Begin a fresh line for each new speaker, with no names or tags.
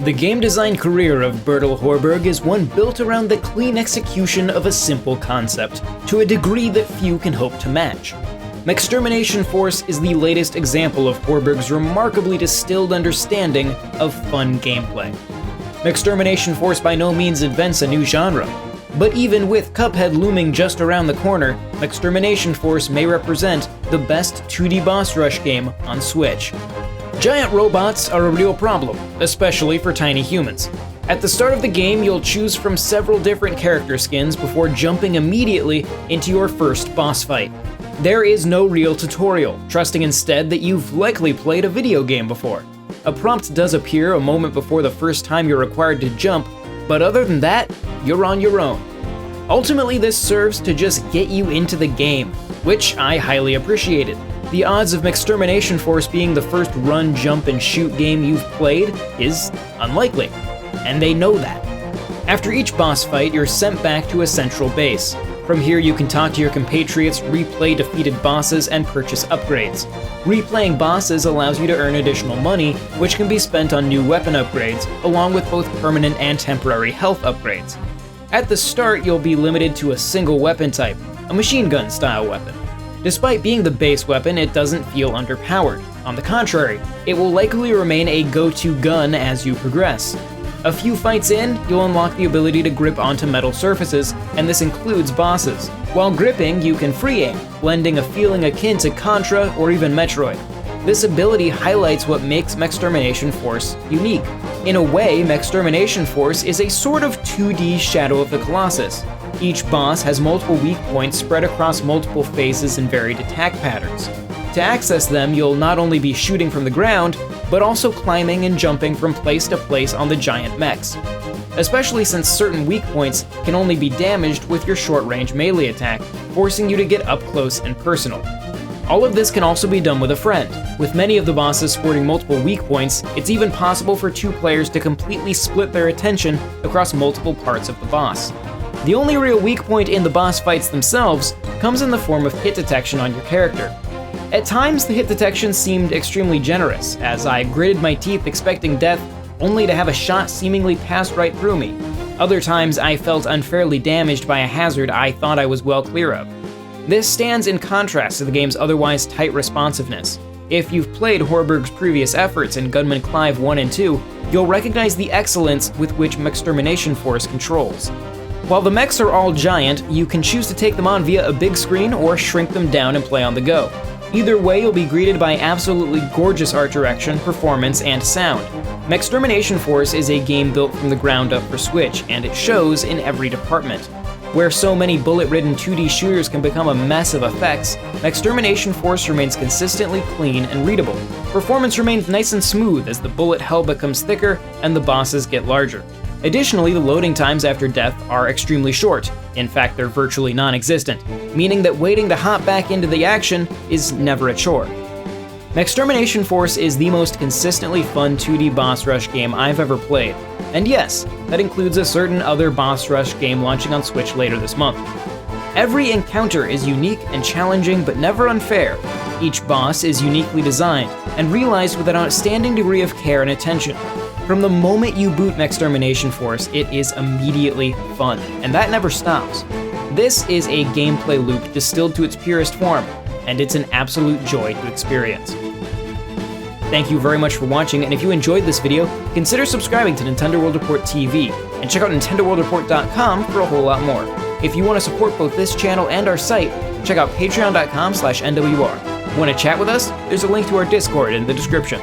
The game design career of Bertel Horberg is one built around the clean execution of a simple concept, to a degree that few can hope to match. Mechstermination Force is the latest example of Horberg's remarkably distilled understanding of fun gameplay. Mechstermination Force by no means invents a new genre, but even with Cuphead looming just around the corner, Mechstermination Force may represent the best 2D boss rush game on Switch. Giant robots are a real problem, especially for tiny humans. At the start of the game, you'll choose from several different character skins before jumping immediately into your first boss fight. There is no real tutorial, trusting instead that you've likely played a video game before. A prompt does appear a moment before the first time you're required to jump, but other than that, you're on your own. Ultimately, this serves to just get you into the game, which I highly appreciated. The odds of Mechstermination Force being the first run, jump, and shoot game you've played is unlikely, and they know that. After each boss fight, you're sent back to a central base. From here, you can talk to your compatriots, replay defeated bosses, and purchase upgrades. Replaying bosses allows you to earn additional money, which can be spent on new weapon upgrades, along with both permanent and temporary health upgrades. At the start, you'll be limited to a single weapon type, a machine gun style weapon. Despite being the base weapon, it doesn't feel underpowered. On the contrary, it will likely remain a go-to gun as you progress. A few fights in, you'll unlock the ability to grip onto metal surfaces, and this includes bosses. While gripping, you can free aim, blending a feeling akin to Contra or even Metroid. This ability highlights what makes Mechstermination Force unique. In a way, Mechstermination Force is a sort of 2D Shadow of the Colossus. Each boss has multiple weak points spread across multiple phases and varied attack patterns. To access them, you'll not only be shooting from the ground, but also climbing and jumping from place to place on the giant mechs, especially since certain weak points can only be damaged with your short-range melee attack, forcing you to get up close and personal. All of this can also be done with a friend. With many of the bosses sporting multiple weak points, it's even possible for two players to completely split their attention across multiple parts of the boss. The only real weak point in the boss fights themselves comes in the form of hit detection on your character. At times, the hit detection seemed extremely generous, as I gritted my teeth expecting death, only to have a shot seemingly pass right through me. Other times, I felt unfairly damaged by a hazard I thought I was well clear of. This stands in contrast to the game's otherwise tight responsiveness. If you've played Horberg's previous efforts in Gunman Clive 1 and 2, you'll recognize the excellence with which Mechstermination Force controls. While the mechs are all giant, you can choose to take them on via a big screen or shrink them down and play on the go. Either way, you'll be greeted by absolutely gorgeous art direction, performance, and sound. Mechstermination Force is a game built from the ground up for Switch, and it shows in every department. Where so many bullet-ridden 2D shooters can become a mess of effects, Mechstermination Force remains consistently clean and readable. Performance remains nice and smooth as the bullet hell becomes thicker and the bosses get larger. Additionally, the loading times after death are extremely short. In fact, they're virtually non-existent, meaning that waiting to hop back into the action is never a chore. Mechstermination Force is the most consistently fun 2D boss rush game I've ever played. And yes, that includes a certain other boss rush game launching on Switch later this month. Every encounter is unique and challenging, but never unfair. Each boss is uniquely designed and realized with an outstanding degree of care and attention. From the moment you boot Mechstermination Force, it is immediately fun, and that never stops. This is a gameplay loop distilled to its purest form, and it's an absolute joy to experience. Thank you very much for watching, and if you enjoyed this video, consider subscribing to Nintendo World Report TV, and check out NintendoWorldReport.com for a whole lot more. If you want to support both this channel and our site, check out patreon.com/NWR. Want to chat with us? There's a link to our Discord in the description.